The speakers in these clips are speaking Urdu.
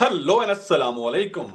Hello and assalamu alaikum.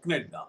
Canada.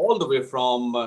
all the way from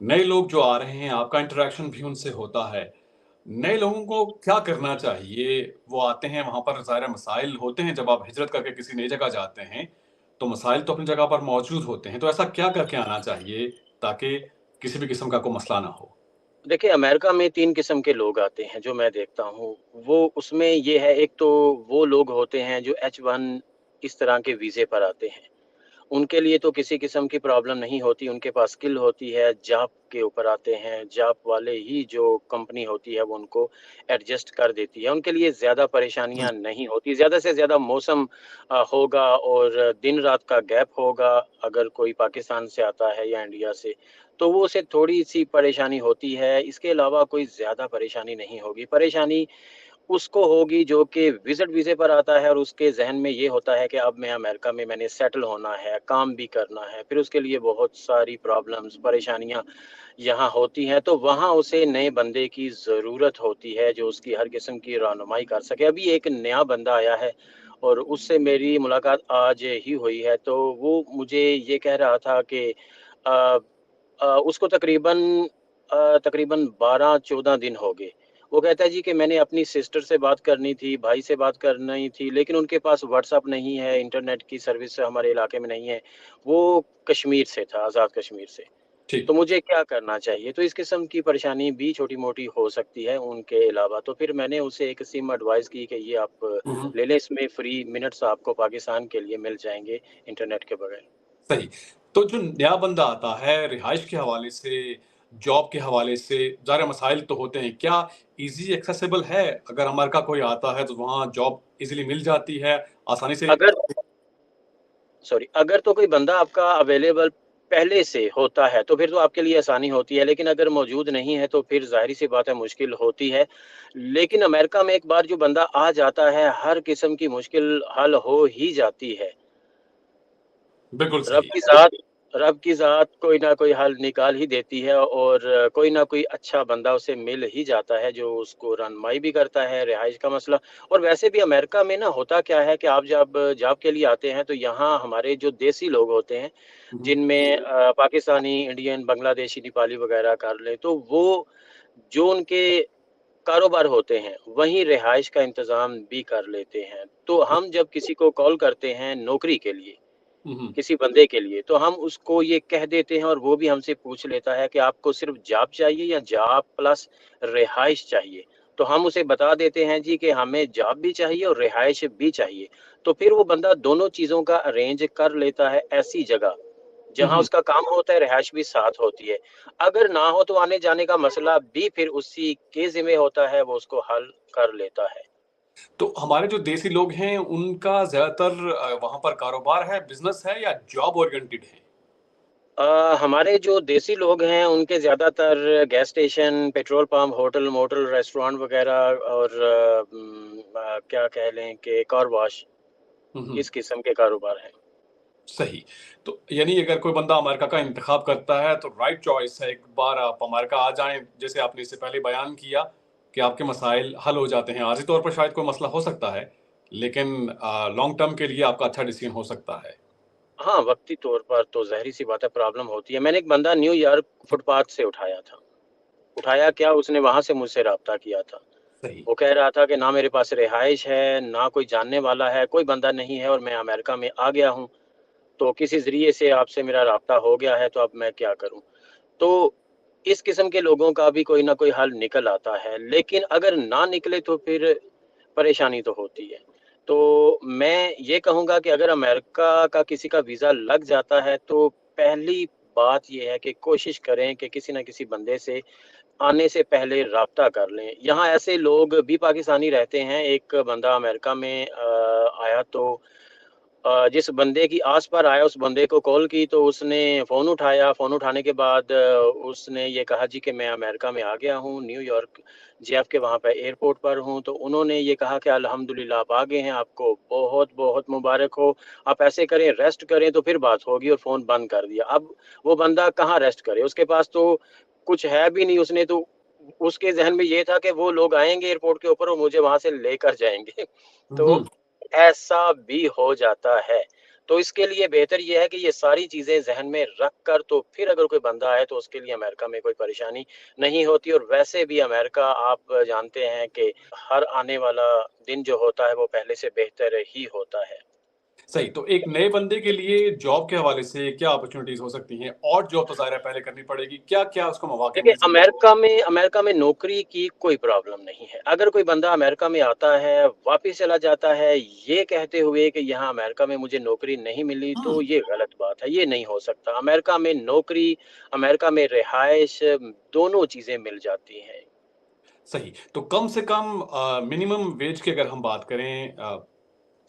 نئے لوگ جو آ رہے ہیں آپ کا انٹریکشن بھی ان سے ہوتا ہے، نئے لوگوں کو کیا کرنا چاہیے؟ وہ آتے ہیں وہاں پر ظاہر مسائل ہوتے ہیں، جب آپ ہجرت کر کے کسی نئی جگہ جاتے ہیں تو مسائل تو اپنی جگہ پر موجود ہوتے ہیں، تو ایسا کیا کر کے آنا چاہیے تاکہ کسی بھی قسم کا کوئی مسئلہ نہ ہو؟ دیکھیے، امریکہ میں 3 قسم کے لوگ آتے ہیں جو میں دیکھتا ہوں۔ وہ اس میں یہ ہے، ایک تو وہ لوگ ہوتے ہیں جو H1 اس طرح کے ویزے پر آتے ہیں۔ ان کے لیے تو کسی قسم کی پرابلم نہیں ہوتی، ان کے پاس اسکل ہوتی ہے، جاب کے اوپر آتے ہیں، جاب والے ہی جو کمپنی ہوتی ہے وہ ان کو ایڈجسٹ کر دیتی ہے، ان کے لیے زیادہ پریشانیاں نہیں ہوتی۔ زیادہ سے زیادہ موسم ہوگا اور دن رات کا گیپ ہوگا، اگر کوئی پاکستان سے آتا ہے یا انڈیا سے، تو وہ اسے تھوڑی سی پریشانی ہوتی ہے، اس کے علاوہ کوئی زیادہ پریشانی نہیں ہوگی۔ پریشانی اس کو ہوگی جو کہ وزٹ ویزے پر آتا ہے اور اس کے ذہن میں یہ ہوتا ہے کہ اب میں امریکہ میں نے سیٹل ہونا ہے، کام بھی کرنا ہے، پھر اس کے لیے بہت ساری پرابلمز، پریشانیاں یہاں ہوتی ہیں، تو وہاں اسے نئے بندے کی ضرورت ہوتی ہے جو اس کی ہر قسم کی رہنمائی کر سکے۔ ابھی ایک نیا بندہ آیا ہے اور اس سے میری ملاقات آج ہی ہوئی ہے، تو وہ مجھے یہ کہہ رہا تھا کہ اس کو تقریباً 12-14 دن ہو گئے۔ وہ کہتا ہے جی کہ میں نے اپنی سسٹر سے بات کرنی تھی، بھائی سے بات کرنی تھی، لیکن ان کے پاس واٹس ایپ نہیں ہے، انٹرنیٹ کی سروس ہمارے علاقے میں نہیں ہے۔ وہ کشمیر سے تھا، آزاد کشمیر سے۔ ٹھیک۔ تو مجھے کیا کرنا چاہیے؟ تو اس قسم کی پریشانی بھی چھوٹی موٹی ہو سکتی ہے ان کے علاوہ۔ تو پھر میں نے اسے ایک سم ایڈوائز کی کہ یہ آپ لے لیں، اس میں فری منٹس آپ کو پاکستان کے لیے مل جائیں گے انٹرنیٹ کے بغیر۔ صحیح۔ تو جو نیا بندہ آتا ہے رہائش کے حوالے سے، جاب کے حوالے سے ظاہر مسائل تو ہوتے ہیں، کیا ایزی ایکسیسیبل ہے؟ اگر امریکہ کوئی آتا ہے تو وہاں جاب ایزیلی مل جاتی ہے آسانی سے؟ اگر تو کوئی بندہ آپ کا اویلیبل پہلے سے ہوتا ہے تو پھر تو آپ کے لیے آسانی ہوتی ہے، لیکن اگر موجود نہیں ہے تو پھر ظاہری سی بات ہے مشکل ہوتی ہے۔ لیکن امریکہ میں ایک بار جو بندہ آ جاتا ہے، ہر قسم کی مشکل حل ہو ہی جاتی ہے۔ بالکل رب صحیح۔ کی ذات رب کی ذات کوئی نہ کوئی حل نکال ہی دیتی ہے، اور کوئی نہ کوئی اچھا بندہ اسے مل ہی جاتا ہے جو اس کو رہنمائی بھی کرتا ہے رہائش کا مسئلہ۔ اور ویسے بھی امریکہ میں نا ہوتا کیا ہے کہ آپ جب جاب کے لیے آتے ہیں تو یہاں ہمارے جو دیسی لوگ ہوتے ہیں، جن میں پاکستانی، انڈین، بنگلہ دیشی، نیپالی وغیرہ کر لیں، تو وہ جو ان کے کاروبار ہوتے ہیں وہیں رہائش کا انتظام بھی کر لیتے ہیں۔ تو ہم جب کسی کو کال کرتے ہیں نوکری کے لیے، کسی بندے کے لیے، تو ہم اس کو یہ کہہ دیتے ہیں اور وہ بھی ہم سے پوچھ لیتا ہے کہ آپ کو صرف جاب چاہیے یا جاب پلس رہائش چاہیے؟ تو ہم اسے بتا دیتے ہیں جی کہ ہمیں جاب بھی چاہیے اور رہائش بھی چاہیے۔ تو پھر وہ بندہ دونوں چیزوں کا ارینج کر لیتا ہے ایسی جگہ جہاں اس کا کام ہوتا ہے، رہائش بھی ساتھ ہوتی ہے۔ اگر نہ ہو تو آنے جانے کا مسئلہ بھی پھر اسی کے ذمہ ہوتا ہے، وہ اس کو حل کر لیتا ہے۔ تو ہمارے جو دیسی لوگ ہیں ان کا زیادہ تر وہاں پر کاروبار ہے، بزنس ہے یا جاب اورینٹڈ ہے؟ ہمارے جو دیسی لوگ ہیں ان کے زیادہ تر gas station, petrol pump, hotel motel, restaurant وغیرہ، اور کیا کہہ لیں کہ کار واش، اس قسم کے کاروبار ہیں۔ صحیح۔ تو یعنی اگر کوئی بندہ امریکہ کا انتخاب کرتا ہے تو رائٹ چوائس ہے، ایک بار آپ امریکہ آ جائیں، جیسے آپ نے اس سے پہلے بیان کیا کہ آپ کے مسائل حل ہو جاتے ہیں۔ عارضی طور پر شاید کوئی مسئلہ ہو سکتا ہے لیکن لانگ ٹرم کے لیے آپ کا اچھا ڈیسیژن ہو سکتا ہے۔ ہاں، وقتی طور پر تو ظاہری سی بات ہے پرابلم ہوتی ہے۔ میں نے ایک بندہ نیو یارک فٹ پاتھ سے اٹھایا تھا۔ اٹھایا کیا، اس نے وہاں سے مجھ سے رابطہ کیا تھا۔ صحیح۔ وہ کہہ رہا تھا کہ نہ میرے پاس رہائش ہے، نہ کوئی جاننے والا ہے، کوئی بندہ نہیں ہے، اور میں امریکہ میں آ گیا ہوں، تو کسی ذریعے سے آپ سے میرا رابطہ ہو گیا ہے، تو اب میں کیا کروں؟ تو اس قسم کے لوگوں کا بھی کوئی نہ کوئی حل نکل آتا ہے، لیکن اگر نہ نکلے تو پھر پریشانی تو ہوتی ہے۔ تو میں یہ کہوں گا کہ اگر امریکہ کا کسی کا ویزا لگ جاتا ہے تو پہلی بات یہ ہے کہ کوشش کریں کہ کسی نہ کسی بندے سے آنے سے پہلے رابطہ کر لیں۔ یہاں ایسے لوگ بھی پاکستانی رہتے ہیں۔ ایک بندہ امریکہ میں آیا تو جس بندے کی آس پر آیا اس بندے کو کال کی تو اس نے فون اٹھایا۔ فون اٹھانے کے بعد اس نے یہ کہا جی کہ میں امریکہ میں آ گیا ہوں، نیو یارک جی ایف کے وہاں پہ ایئرپورٹ پر ہوں۔ تو انہوں نے یہ کہا کہ الحمدللہ آپ آ گئے ہیں، آپ کو بہت بہت مبارک ہو، آپ ایسے کریں ریسٹ کریں تو پھر بات ہوگی، اور فون بند کر دیا۔ اب وہ بندہ کہاں ریسٹ کرے، اس کے پاس تو کچھ ہے بھی نہیں۔ اس نے تو اس کے ذہن میں یہ تھا کہ وہ لوگ آئیں گے ایئرپورٹ کے اوپر اور مجھے وہاں سے لے کر جائیں گے۔ تو ایسا بھی ہو جاتا ہے۔ تو اس کے لیے بہتر یہ ہے کہ یہ ساری چیزیں ذہن میں رکھ کر تو پھر اگر کوئی بندہ آئے تو اس کے لیے امریکہ میں کوئی پریشانی نہیں ہوتی. اور ویسے بھی امریکہ آپ جانتے ہیں کہ ہر آنے والا دن جو ہوتا ہے وہ پہلے سے بہتر ہی ہوتا ہے. صحیح. تو ایک نئے بندے کے لیے جاب کے حوالے سے کیا اپرچونیٹیز ہو سکتی ہیں؟ اور جاب تو ظاہر ہے پہلے کرنی پڑے گی. کیا کیا اس کو مواقع دیکھیں مل سکتے ہیں؟ امریکہ میں نوکری کی کوئی پرابلم نہیں ہے. اگر کوئی بندہ امریکہ میں آتا ہے واپس چلا جاتا ہے یہ کہتے ہوئے کہ یہاں امریکہ میں مجھے نوکری نہیں ملی تو یہ غلط بات ہے. یہ نہیں ہو سکتا. امریکہ میں نوکری، امریکہ میں رہائش دونوں چیزیں مل جاتی ہیں. صحیح. تو کم سے کم منیمم ویج کی اگر ہم بات کریں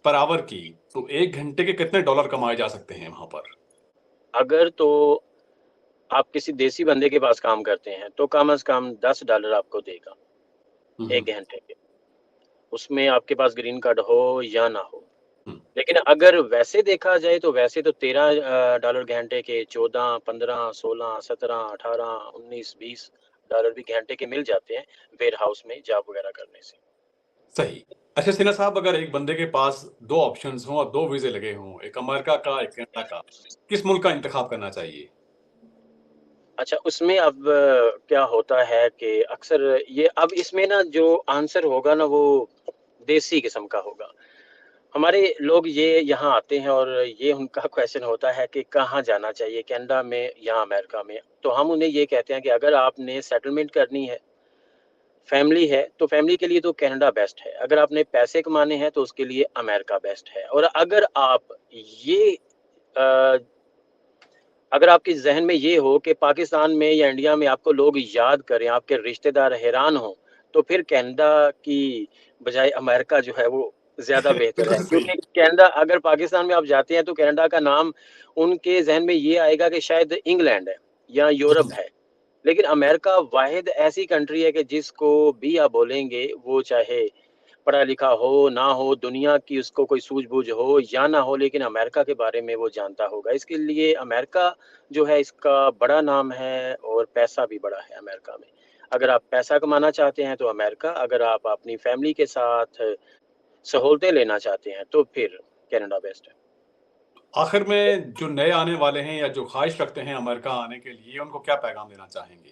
پر آور کی، تو 1 گھنٹے کے کتنے ڈالر کمائے جا سکتے ہیں وہاں پر؟ اگر تو آپ کسی دیسی بندے کے پاس کام کرتے ہیں تو کم از کم $10 آپ کو دے گا 1 گھنٹے کے. اس میں آپ کے پاس گرین کارڈ ہو یا نہ ہو. لیکن اگر ویسے دیکھا جائے تو ویسے تو $13 گھنٹے کے، 14، 15، 16، 17، 18، 19، $20 بھی گھنٹے کے مل جاتے ہیں ویئر ہاؤس میں جاب وغیرہ کرنے سے. صحیح. اچھا سنہا صاحب، اگر ایک بندے کے پاس 2 آپشنز ہوں اور 2 ویزے لگے ہوں، ایک امریکہ کا ایک کینیڈا کا، کس ملک کا انتخاب کرنا چاہیے؟ اچھا اس میں اب کیا ہوتا ہے کہ اکثر اب اس میں نا جو آنسر ہوگا نا وہ دیسی قسم کا ہوگا. ہمارے لوگ یہ یہاں آتے ہیں اور یہ ان کا کویشچن ہوتا ہے کہ کہاں جانا چاہیے، کینیڈا میں یا امریکہ میں. تو ہم انہیں یہ کہتے ہیں کہ اگر آپ نے سیٹلمنٹ کرنی ہے، فیملی ہے، تو فیملی کے لیے تو کینیڈا بیسٹ ہے. اگر آپ نے پیسے کمانے ہیں تو اس کے لیے امریکہ بیسٹ ہے. اور اگر آپ یہ اگر آپ کے ذہن میں یہ ہو کہ پاکستان میں یا انڈیا میں آپ کو لوگ یاد کریں، آپ کے رشتہ دار حیران ہوں، تو پھر کینیڈا کی بجائے امریکہ جو ہے وہ زیادہ بہتر ہے. بالکل صحیح. کیونکہ کینیڈا اگر پاکستان میں آپ جاتے ہیں تو کینیڈا کا نام ان کے ذہن میں یہ آئے گا کہ شاید انگلینڈ ہے یا یورپ ہے. لیکن امریکہ واحد ایسی کنٹری ہے کہ جس کو بھی آپ بولیں گے وہ چاہے پڑھا لکھا ہو نہ ہو، دنیا کی اس کو کوئی سوجھ بوجھ ہو یا نہ ہو، لیکن امریکہ کے بارے میں وہ جانتا ہوگا. اس کے لیے امریکہ جو ہے اس کا بڑا نام ہے اور پیسہ بھی بڑا ہے امریکہ میں. اگر آپ پیسہ کمانا چاہتے ہیں تو امریکہ، اگر آپ اپنی فیملی کے ساتھ سہولتیں لینا چاہتے ہیں تو پھر کینیڈا بیسٹ ہے. آخر میں جو نئے آنے والے ہیں یا جو خواہش رکھتے ہیں امریکہ آنے کے لیے، ان کو کیا پیغام دینا چاہیں گے؟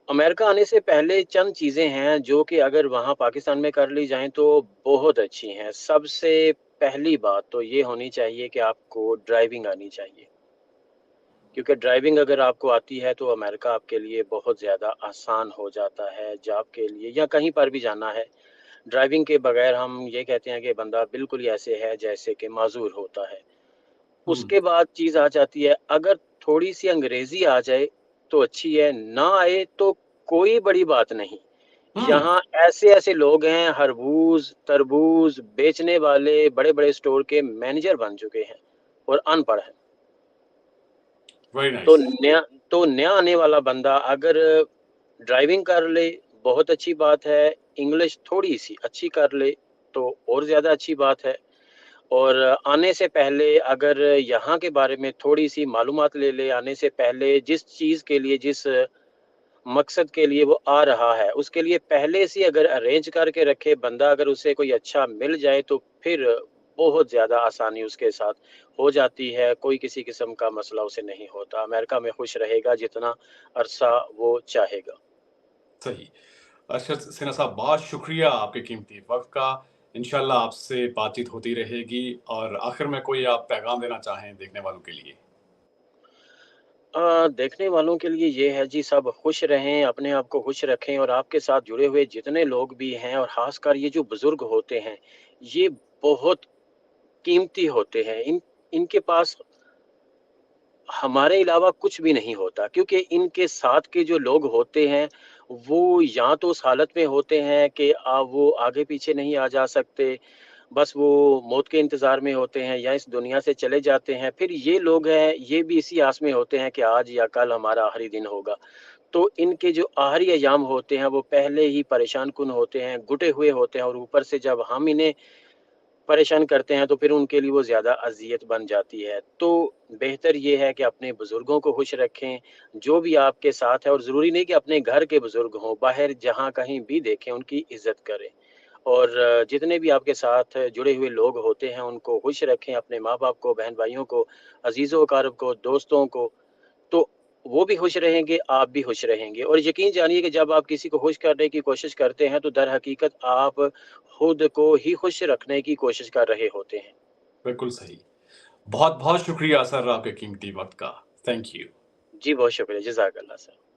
امریکہ آنے سے پہلے چند چیزیں ہیں جو کہ اگر وہاں پاکستان میں کر لی جائیں تو بہت اچھی ہیں. سب سے پہلی بات تو یہ ہونی چاہیے کہ آپ کو ڈرائیونگ آنی چاہیے، کیونکہ ڈرائیونگ اگر آپ کو آتی ہے تو امریکہ آپ کے لیے بہت زیادہ آسان ہو جاتا ہے. جاب کے لیے یا کہیں پر بھی جانا ہے، ڈرائیونگ کے بغیر ہم یہ کہتے ہیں کہ بندہ بالکل ہی ایسے ہے جیسے کہ معذور ہوتا ہے. اس کے بعد چیز آ جاتی ہے اگر تھوڑی سی انگریزی آ جائے تو اچھی ہے، نہ آئے تو کوئی بڑی بات نہیں. یہاں ایسے لوگ ہیں خربوز تربوز بیچنے والے بڑے بڑے سٹور کے مینیجر بن چکے ہیں اور ان پڑھ ہیں. ویری تو نائس. نیا آنے والا بندہ اگر ڈرائیونگ کر لے بہت اچھی بات ہے، انگلش تھوڑی سی اچھی کر لے تو اور زیادہ اچھی بات ہے. اور آنے سے پہلے اگر یہاں کے بارے میں تھوڑی سی معلومات لے لے، آنے سے پہلے جس چیز کے لیے جس مقصد کے لیے وہ آ رہا ہے اس کے لیے پہلے سے اگر ارینج کر کے رکھے بندہ، اگر اسے کوئی اچھا مل جائے تو پھر بہت زیادہ آسانی اس کے ساتھ ہو جاتی ہے. کوئی کسی قسم کا مسئلہ اسے نہیں ہوتا. امریکہ میں خوش رہے گا جتنا عرصہ وہ چاہے گا. صحیح. ارشد سنہا صاحب، بہت شکریہ آپ کے قیمتی وقت کا. انشاءاللہ آپ سے بات چیت ہوتی رہے گی. اور آخر میں کوئی آپ پیغام دینا چاہیں دیکھنے والوں کے لیے؟ دیکھنے والوں کے لیے یہ ہے جی، سب خوش رہیں، اپنے آپ کو خوش رکھیں، اور آپ کے ساتھ جڑے ہوئے جتنے لوگ بھی ہیں اور خاص کر یہ جو بزرگ ہوتے ہیں یہ بہت قیمتی ہوتے ہیں. ان کے پاس ہمارے علاوہ کچھ بھی نہیں ہوتا، کیونکہ ان کے ساتھ کے جو لوگ ہوتے ہیں وہ یا تو اس حالت میں ہوتے ہیں کہ وہ آگے پیچھے نہیں آ جا سکتے، بس وہ موت کے انتظار میں ہوتے ہیں یا اس دنیا سے چلے جاتے ہیں. پھر یہ لوگ ہیں یہ بھی اسی آس میں ہوتے ہیں کہ آج یا کل ہمارا آخری دن ہوگا. تو ان کے جو آخری ایام ہوتے ہیں وہ پہلے ہی پریشان کن ہوتے ہیں، گٹے ہوئے ہوتے ہیں، اور اوپر سے جب ہم انہیں پریشان کرتے ہیں تو پھر ان کے لیے وہ زیادہ اذیت بن جاتی ہے. تو بہتر یہ ہے کہ اپنے بزرگوں کو خوش رکھیں جو بھی آپ کے ساتھ ہے، اور ضروری نہیں کہ اپنے گھر کے بزرگ ہوں، باہر جہاں کہیں بھی دیکھیں ان کی عزت کریں. اور جتنے بھی آپ کے ساتھ جڑے ہوئے لوگ ہوتے ہیں ان کو خوش رکھیں، اپنے ماں باپ کو، بہن بھائیوں کو، عزیز و اقارب کو، دوستوں کو، تو وہ بھی خوش رہیں گے، آپ بھی خوش رہیں گے۔ اور یقین جانیے کہ جب آپ کسی کو خوش کرنے کی کوشش کرتے ہیں تو در حقیقت آپ خود کو ہی خوش رکھنے کی کوشش کر رہے ہوتے ہیں۔ بالکل صحیح۔ بہت بہت شکریہ سر آپ کے قیمتی وقت کا، تھینک یو۔ جی بہت شکریہ، جزاک اللہ سر۔